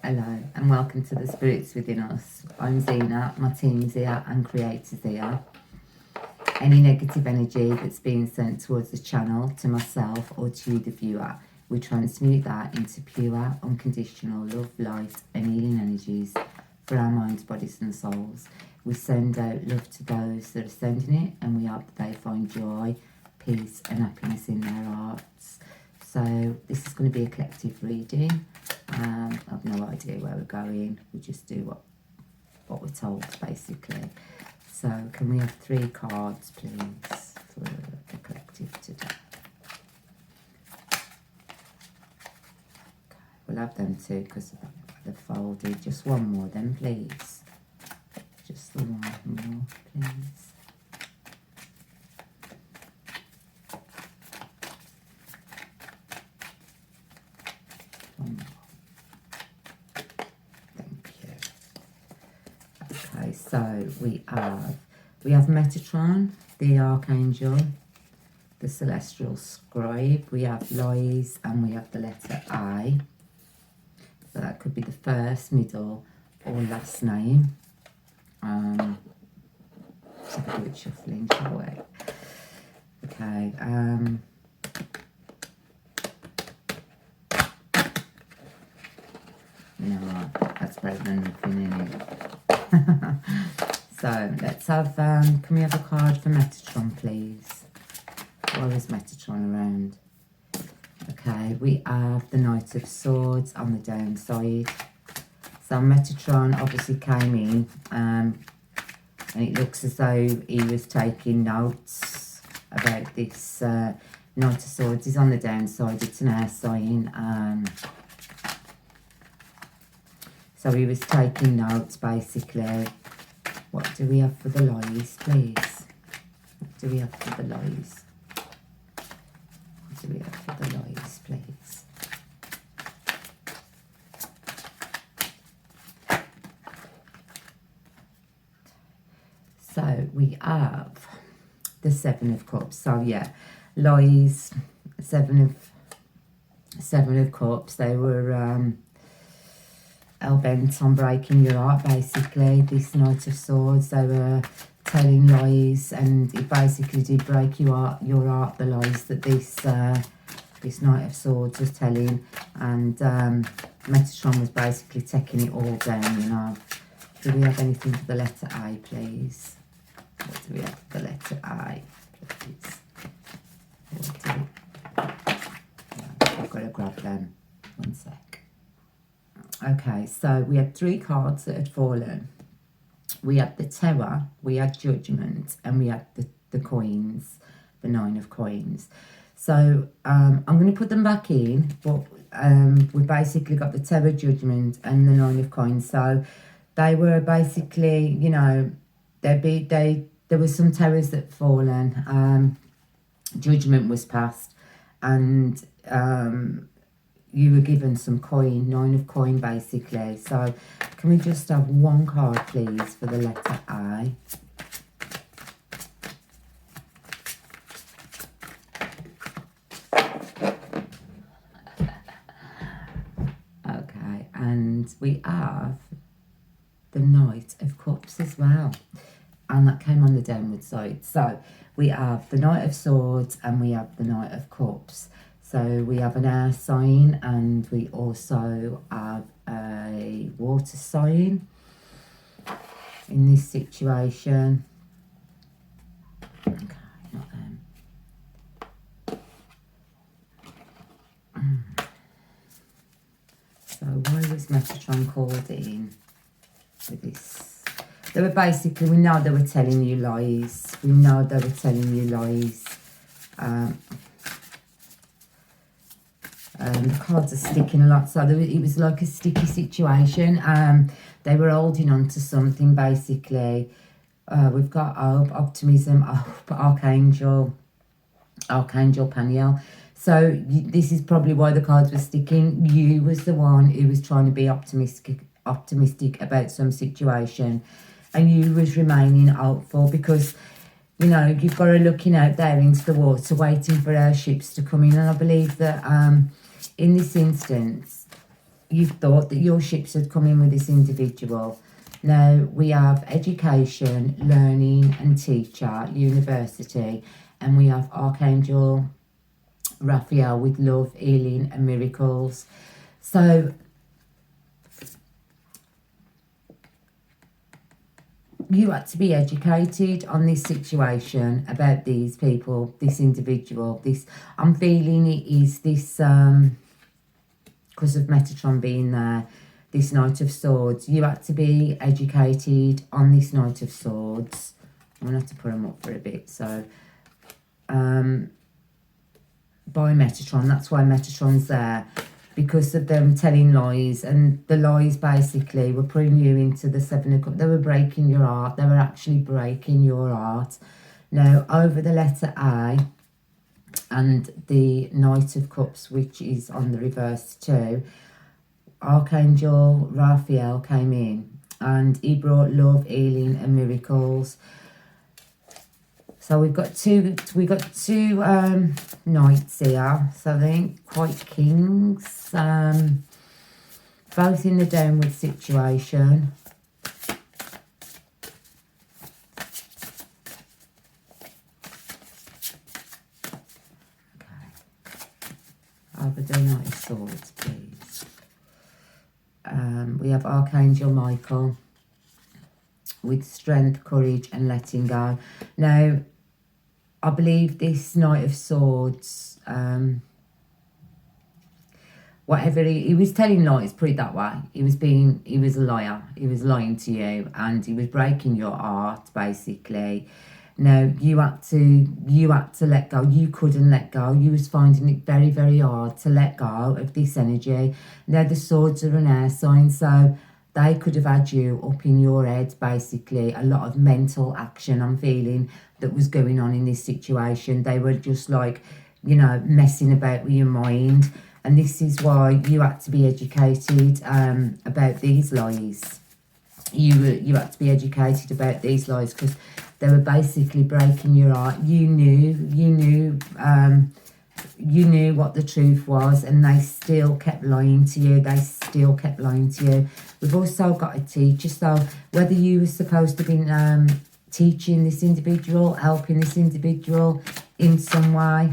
Hello and welcome to the Spirits Within Us. I'm Zena, my team's here and creator's here. Any negative energy that's being sent towards the channel, to myself or to you the viewer, we transmute that into pure, unconditional love, light and healing energies for our minds, bodies and souls. We send out love to those that are sending it, and we hope that they find joy, peace and happiness in their hearts. So this is going to be a collective reading. I've no idea where we're going. We just do what we're told, basically. So can we have 3 cards, please, for the collective today? Okay, we'll have them too because they're folded. Just one more then, please. Just the one more, please. One more. Okay, so we have Metatron, the Archangel, the Celestial Scribe, we have Lies, and we have the letter I. So that could be the first, middle, or last name. So we'll do it shuffling, shall we? Okay, no, that's better than nothing, isn't it? So let's have, can we have a card for Metatron, please? Why is Metatron around? Okay, we have the Knight of Swords on the downside. So Metatron obviously came in, and it looks as though he was taking notes about this Knight of Swords. He's on the downside, it's an air sign. So he was taking notes, basically. What do we have for the lies, please? What do we have for the lies? What do we have for the lies, please? So we have the 7 of Cups. So yeah, lies, 7 of Cups. They were hell-bent on breaking your heart, basically. This Knight of Swords, they were telling lies, and it basically did break your heart, the lies that this Knight of Swords was telling. And Metatron was basically taking it all down, you know. Do we have anything for the letter I, please? What do we have for the letter I, please? I've got to grab them. One sec. Okay, so we had 3 cards that had fallen. We had the Terror, we had Judgment, and we had the coins, the 9 of coins. So I'm going to put them back in, but we basically got the Terror, Judgment, and the 9 of coins. So they were basically, you know, there were some terrors that fallen. Judgment was passed, and you were given some coin, 9 of coin, basically. So can we just have 1 card, please, for the letter I? Okay, and we have the Knight of Cups as well, and that came on the downward side. So we have the Knight of Swords and we have the Knight of Cups. So we have an air sign, and we also have a water sign in this situation. Okay, not them. So why was Metatron called in with this? They were basically, we know they were telling you lies. We know they were telling you lies. The cards are sticking a lot, so it was like a sticky situation. They were holding on to something, basically. We've got hope, optimism, hope, Archangel Paniel. So this is probably why the cards were sticking. You was the one who was trying to be optimistic about some situation, and you was remaining hopeful, because, you know, you've got her looking out there into the water, waiting for her ships to come in. And I believe that in this instance, you've thought that your ships had come in with this individual. Now we have education, learning and teacher, university, and we have Archangel Raphael with love, healing and miracles. So you had to be educated on this situation about these people, this individual. This, I'm feeling it is this, because of Metatron being there, this Knight of Swords. You had to be educated on this Knight of Swords. I'm going to have to put them up for a bit. So, by Metatron, that's why Metatron's there. Because of them telling lies, and the lies basically were putting you into the Seven of Cups. They were breaking your heart. They were actually breaking your heart. Now, over the letter A and the Knight of Cups, which is on the reverse too, Archangel Raphael came in and he brought love, healing and miracles. So we've got two knights here. So they ain't quite kings. Both in the downward situation. Okay. Over the Knight of Swords, please. We have Archangel Michael with strength, courage and letting go. Now, I believe this Knight of Swords, whatever he was telling lies, put it that way. He was a liar. He was lying to you and he was breaking your heart, basically. Now, you had to let go. You couldn't let go. You was finding it very, very hard to let go of this energy. Now, the swords are an air sign, so they could have had you up in your head, basically. A lot of mental action, I'm feeling, that was going on in this situation. They were just like, you know, messing about with your mind. And this is why you had to be educated about these lies. You had to be educated about these lies because they were basically breaking your heart. You knew what the truth was, and they still kept lying to you. We've also got a teacher, so whether you were supposed to be teaching this individual, helping this individual in some way,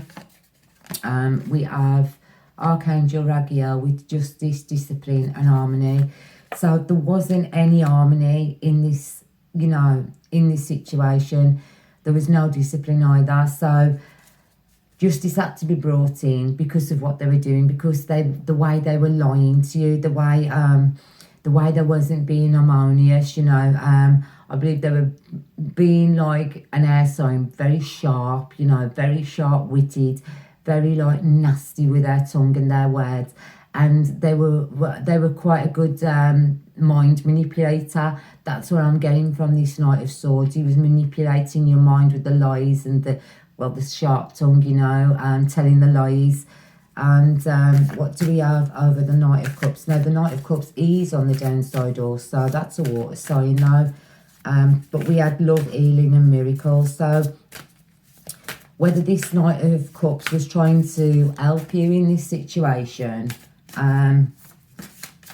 we have Archangel Ragiel with justice, discipline and harmony. So there wasn't any harmony in this, you know, in this situation. There was no discipline either. So justice had to be brought in because of what they were doing, because the way they were lying to you, the way they wasn't being harmonious, you know. I believe they were being like an air sign, very sharp, you know, very sharp-witted, very like nasty with their tongue and their words. And they were quite a good mind manipulator. That's what I'm getting from this Knight of Swords. He was manipulating your mind with the lies and the sharp tongue, you know, telling the lies. And what do we have over the Knight of Cups? Now, the Knight of Cups is on the downside also. That's a water sign now. But we had love, healing and miracles. So whether this Knight of Cups was trying to help you in this situation,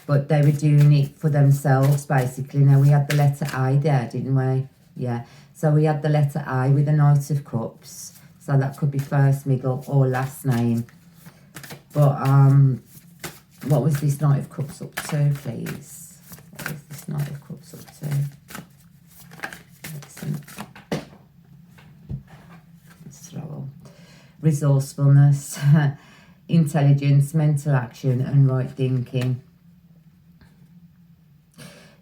but they were doing it for themselves, basically. Now, we had the letter I there, didn't we? Yeah. So we had the letter I with the Knight of Cups. So that could be first, middle or last name. But what was this Knight of Cups up to, please? What was this Knight of Cups up to? Let's throw resourcefulness, intelligence, mental action and right thinking.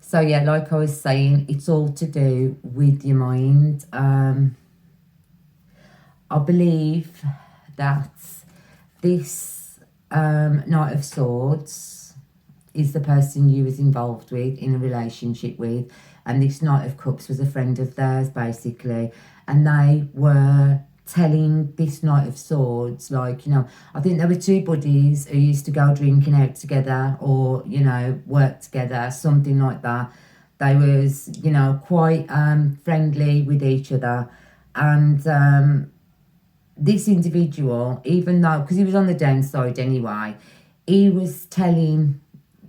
So yeah, like I was saying, it's all to do with your mind. I believe that this Knight of Swords is the person you was involved with, in a relationship with, and this Knight of Cups was a friend of theirs, basically, and they were telling this Knight of Swords, like, you know, I think there were two buddies who used to go drinking out together or, you know, work together, something like that. They was, you know, quite friendly with each other. And this individual, even though, because he was on the downside anyway, he was telling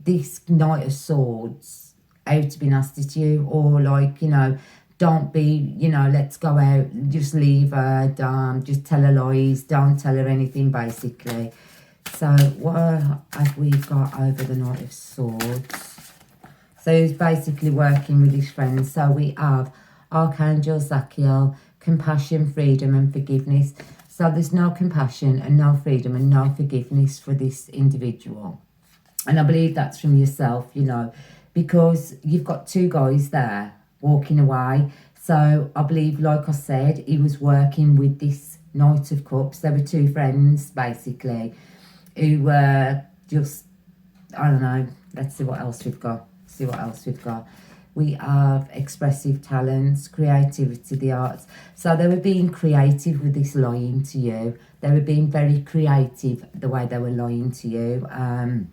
this Knight of Swords out to be nasty to you, or like, you know, don't be, you know, let's go out, just leave her, just tell her lies, don't tell her anything, basically. So what have we got over the Knight of Swords? So he's basically working with his friends. So we have Archangel Zachiel, compassion, freedom and forgiveness. So there's no compassion and no freedom and no forgiveness for this individual. And I believe that's from yourself, you know, because you've got two guys there walking away. So I believe, like I said, he was working with this Knight of Cups. There were two friends, basically, who were just, I don't know, let's see what else we've got. We have expressive talents, creativity, the arts. So they were being creative with this lying to you. They were being very creative the way they were lying to you. And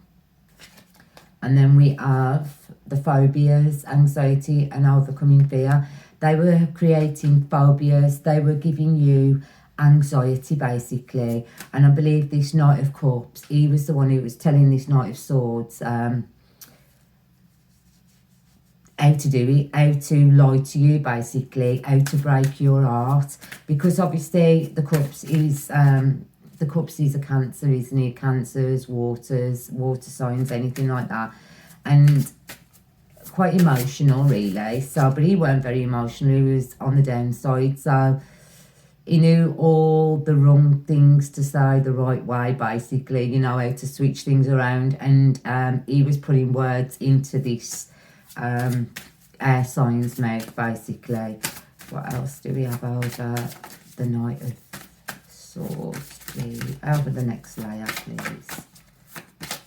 then we have the phobias, anxiety and overcoming fear. They were creating phobias. They were giving you anxiety, basically. And I believe this Knight of Cups, he was the one who was telling this Knight of Swords how to do it, how to lie to you, basically, how to break your heart. Because obviously the Cups is a Cancer, isn't it? Cancers, water signs, anything like that. And quite emotional, really. So, but he weren't very emotional. He was on the downside. So he knew all the wrong things to say the right way, basically, you know, how to switch things around. And he was putting words into this air signs mouth, basically. What else do we have over the Knight of Swords? Over the next layer, please.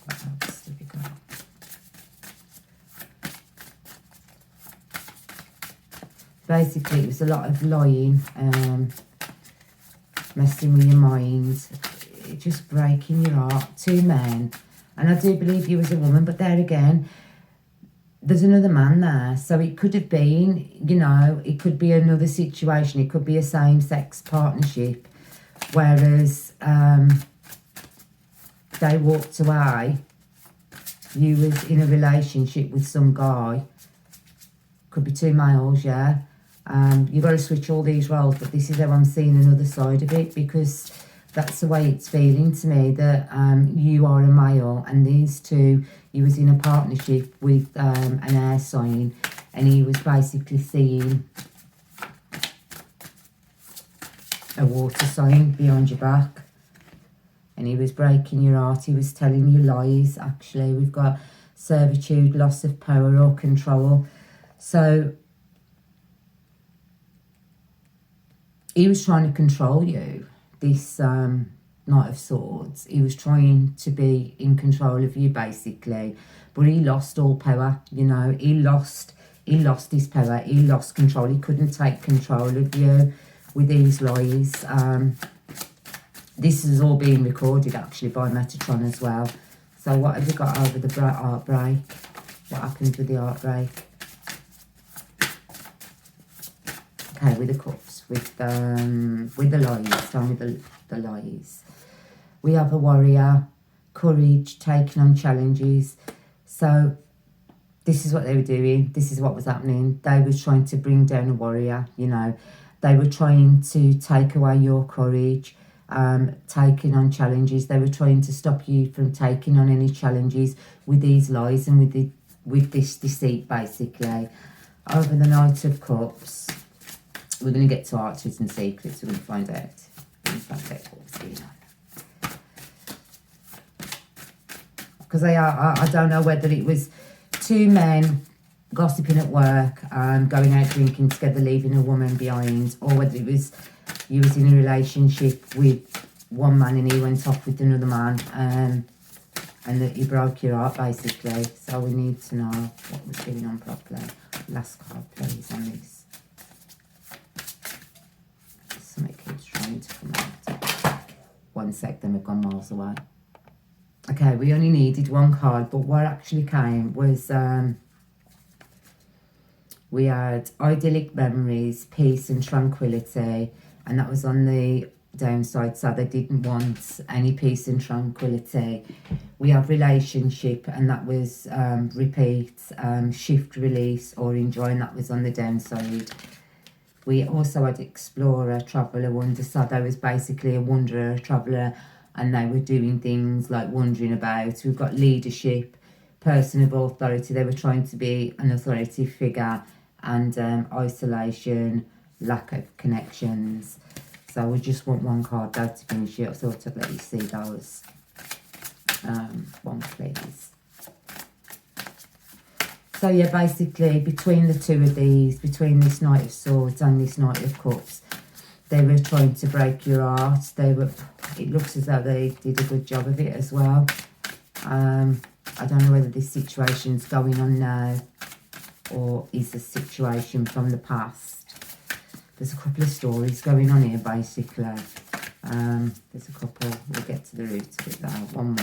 What else have we got? Basically, it was a lot of lying, messing with your mind, just breaking your heart. Two men, and I do believe you was a woman, but there again, there's another man there. So it could have been, you know, it could be another situation. It could be a same-sex partnership, whereas they walked away. You was in a relationship with some guy. Could be two males, yeah. You've got to switch all these roles, but this is how I'm seeing another side of it, because that's the way it's feeling to me, that you are a male and these two, he was in a partnership with an air sign, and he was basically seeing a water sign behind your back, and he was breaking your heart. He was telling you lies. Actually, we've got servitude, loss of power or control. So he was trying to control you, this Knight of Swords. He was trying to be in control of you, basically, but he lost all power, you know. He lost his power. He lost control. He couldn't take control of you with these lies. This is all being recorded, actually, by Metatron as well. So what have you got over the heartbreak? What happened with the heartbreak? Okay, with the cups, with the lies, tell me the lies. We have a warrior, courage, taking on challenges. So this is what they were doing. This is what was happening. They were trying to bring down a warrior, you know. They were trying to take away your courage, taking on challenges. They were trying to stop you from taking on any challenges with these lies and with this deceit, basically. Over the Knight of Cups, we're going to get to Archers and Secrets. We're going to find out. What's going on. Because I don't know whether it was two men gossiping at work, going out drinking together, leaving a woman behind, or whether it was you was in a relationship with one man and he went off with another man, and that he broke your heart, basically. So we need to know what was going on properly. Last card, please, on this. Something keeps trying to come out. 1 sec, then we've gone miles away. Okay, we only needed one card, but what actually came was we had idyllic memories, peace and tranquility, and that was on the downside, so they didn't want any peace and tranquility. We have relationship, and that was repeat, shift, release, or enjoy, and that was on the downside. We also had explorer, traveller, wonder, so they was basically a wanderer, traveller, and they were doing things like wandering about. We've got leadership, person of authority, they were trying to be an authority figure, and isolation, lack of connections. So we just want one card though to finish it. I thought I'd let you see those. One please. So yeah, basically between the two of these, between this Knight of Swords and this Knight of Cups, they were trying to break your heart. It looks as though they did a good job of it as well. I don't know whether this situation's going on now or is a situation from the past. There's a couple of stories going on here, basically. There's a couple. We'll get to the root of it, though. One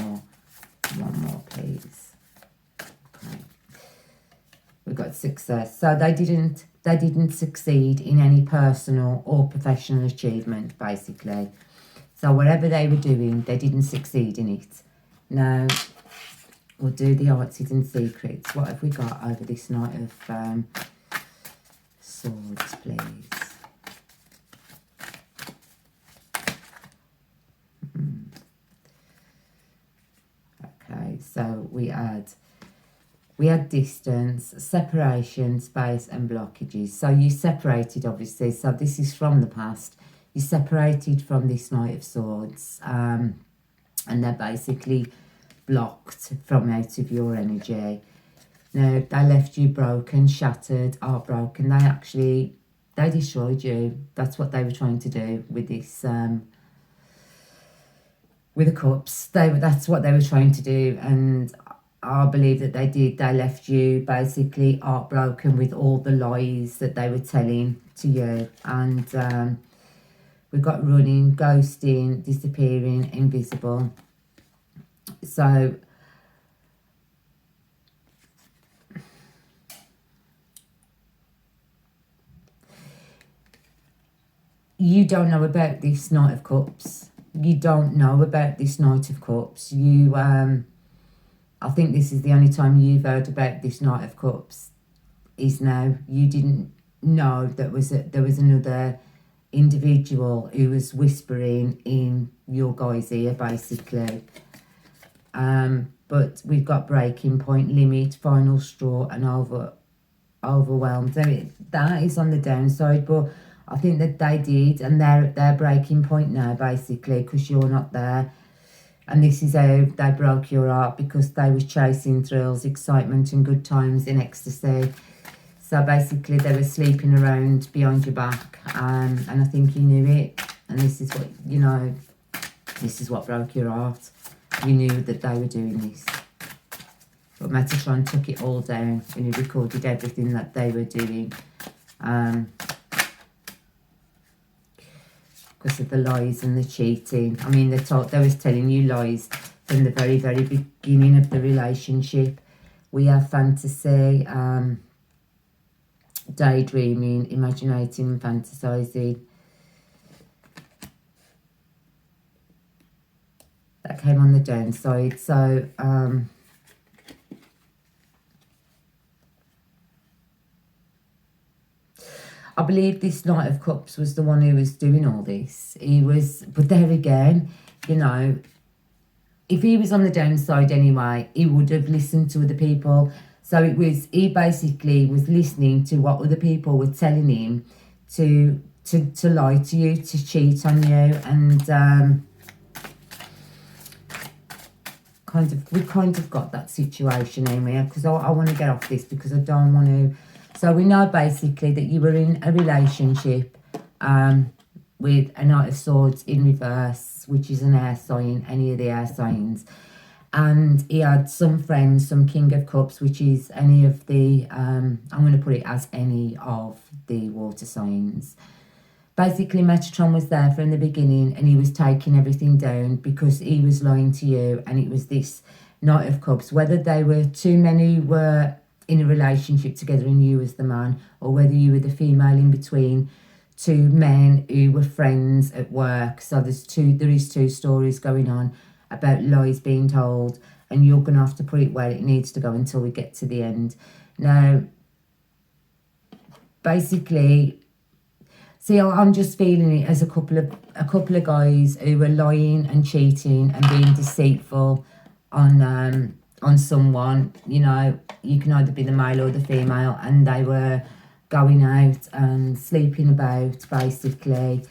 more, please. Okay. We've got success. So they didn't succeed in any personal or professional achievement, basically. So whatever they were doing, they didn't succeed in it. Now, we'll do the arts hidden secrets. What have we got over this Knight of Swords, please? Okay, so we had distance, separation, space and blockages. So you separated, obviously. So this is from the past. You separated from this Knight of Swords, and they're basically blocked from out of your energy. Now, they left you broken, shattered, heartbroken. They destroyed you. That's what they were trying to do with this, with the cups. That's what they were trying to do, and I believe that they did. They left you basically heartbroken with all the lies that they were telling to you. And we've got running, ghosting, disappearing, invisible. So you don't know about this Knight of Cups. You don't know about this Knight of Cups. I think this is the only time you've heard about this Knight of Cups is now. You didn't know that there was another individual who was whispering in your guy's ear, basically. But we've got breaking point, limit, final straw, and overwhelmed. That is on the downside, but I think that they did, and they're at their breaking point now, basically, because you're not there. And this is how they broke your heart, because they was chasing thrills, excitement and good times in ecstasy. So basically they were sleeping around behind your back, and I think you knew it. And this is what, this is what broke your heart. You knew that they were doing this. But Metatron took it all down and he recorded everything that they were doing. Because of the lies and the cheating. I mean, they was telling you lies from the very, very beginning of the relationship. We have fantasy, daydreaming, imaginating, fantasizing. That came on the downside. So, I believe this Knight of Cups was the one who was doing all this. But there again, if he was on the downside anyway, he would have listened to other people. So he basically was listening to what other people were telling him to lie to you, to cheat on you, and we kind of got that situation anyway, because I want to get off this because I don't want to. So we know basically that you were in a relationship with a Knight of Swords in reverse, which is an air sign, any of the air signs. And he had some friends, some King of Cups, which is any of the, I'm going to put it as any of the water signs. Basically, Metatron was there from the beginning and he was taking everything down because he was lying to you, and it was this Knight of Cups. Whether they were two men who were in a relationship together and you was the man, or whether you were the female in between, two men who were friends at work. So there is two stories going on about lies being told, and you're going to have to put it where it needs to go until we get to the end. Now, basically, see, I'm just feeling it as a couple of guys who were lying and cheating and being deceitful on someone. You know, you can either be the male or the female, and they were going out and sleeping about, basically.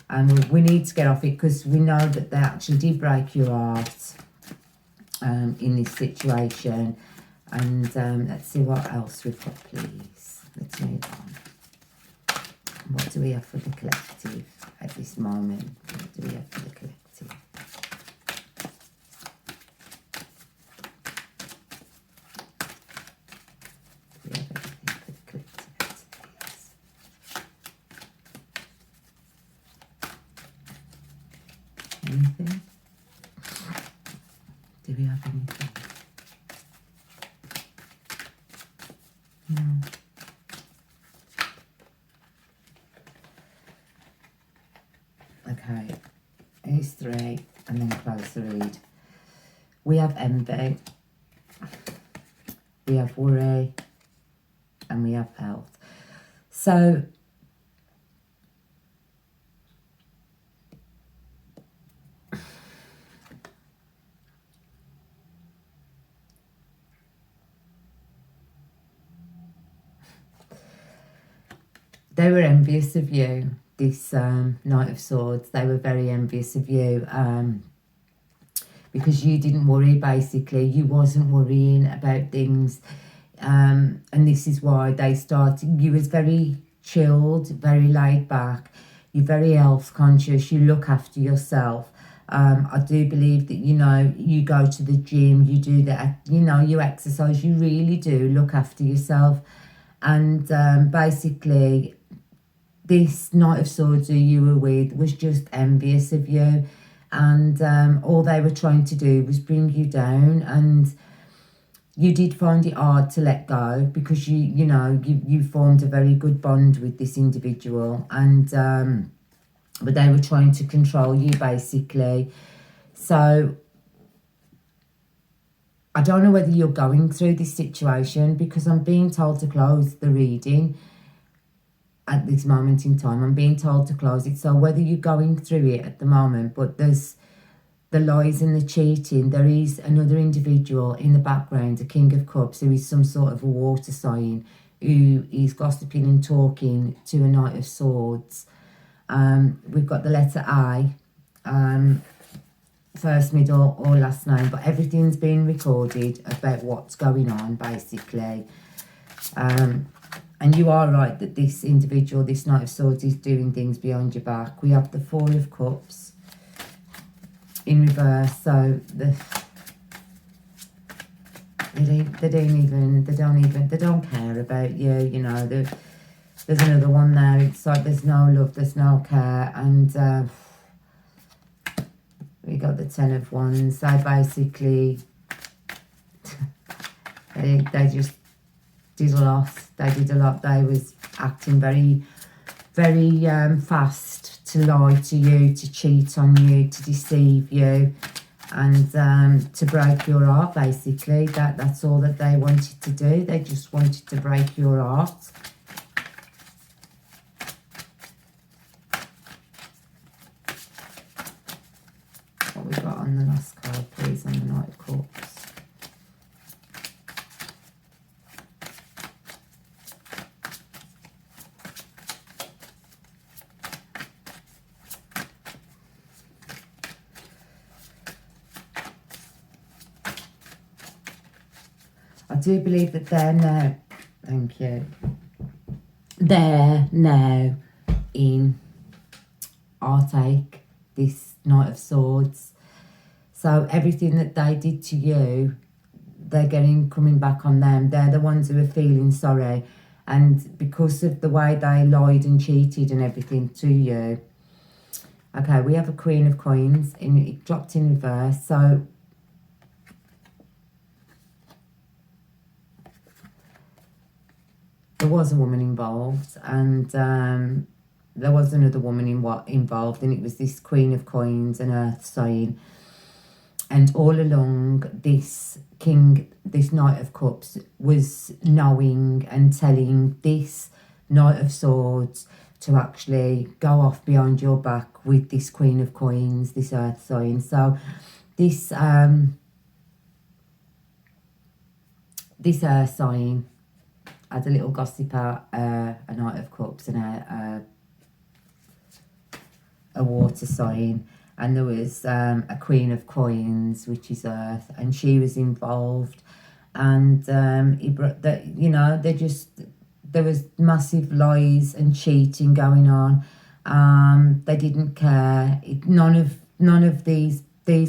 And we need to get off it, because we know that they actually did break your heart in this situation. And let's see what else we've got, please. Let's move on. What do we have for the collective at this moment? What do we have for the collective? Do we have anything for the collective, please? Anything? Do we have anything? No. Okay, here's 3, and then close the read. We have envy, we have worry, and we have health. So, they were envious of you, this Knight of Swords. They were very envious of you because you didn't worry, basically. You wasn't worrying about things. And this is why they started. You was very chilled, very laid back. You're very health conscious. You look after yourself. I do believe that, you know, you go to the gym, you do that, you know, you exercise. You really do look after yourself. And basically, this Knight of Swords who you were with was just envious of you, and all they were trying to do was bring you down. And you did find it hard to let go, because you formed a very good bond with this individual, and but they were trying to control you, basically. So I don't know whether you're going through this situation, because I'm being told to close the reading at this moment in time. I'm being told to close it. So whether you're going through it at the moment, but there's the lies and the cheating, there is another individual in the background, a King of Cups, who is some sort of a water sign, who is gossiping and talking to a Knight of Swords. We've got the letter I, first, middle, or last name, but everything's been recorded about what's going on, basically. And you are right that this individual, this Knight of Swords, is doing things behind your back. We have the 4 of Cups in reverse, so they don't care about you. You know, there's another one there. It's like there's no love, there's no care, and we got the 10 of Wands. So basically, they just did a lot. They did a lot. They was acting very, very fast to lie to you, to cheat on you, to deceive you, and to break your heart, basically. That's all that they wanted to do. They just wanted to break your heart. What we got on the last card, please, on the Knight of Cups? I do believe that they're now, thank you, they're now in heartache, this Knight of Swords. So everything that they did to you, they're coming back on them. They're the ones who are feeling sorry. And because of the way they lied and cheated and everything to you. Okay, we have a Queen of Coins, and it dropped in reverse. So there was a woman involved, and there was another woman involved, and it was this Queen of Coins and Earth sign. And all along, this Knight of Cups was knowing and telling this Knight of Swords to actually go off behind your back with this Queen of Coins, this Earth sign. So this this Earth sign had a little gossiper, a Knight of Cups, and a water sign. And there was a Queen of Coins, which is Earth, and she was involved. And there was massive lies and cheating going on. They didn't care. None of these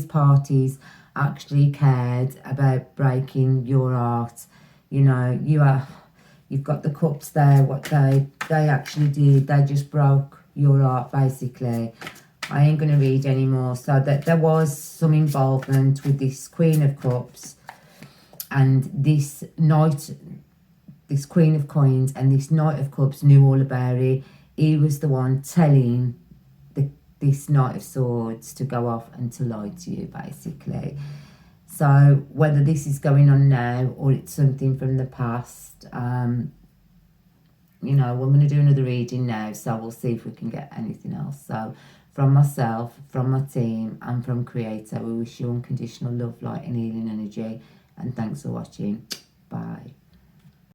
parties actually cared about breaking your heart. You've got the cups there. What they actually did, they just broke your heart, basically. I ain't going to read anymore. So that there was some involvement with this Queen of Cups and this Queen of Coins, and this Knight of Cups knew all about it. He was the one telling this Knight of Swords to go off and to lie to you, basically. So whether this is going on now or it's something from the past, we're going to do another reading now, so we'll see if we can get anything else. So from myself, from my team, and from Creator, we wish you unconditional love, light and healing energy. And thanks for watching. Bye.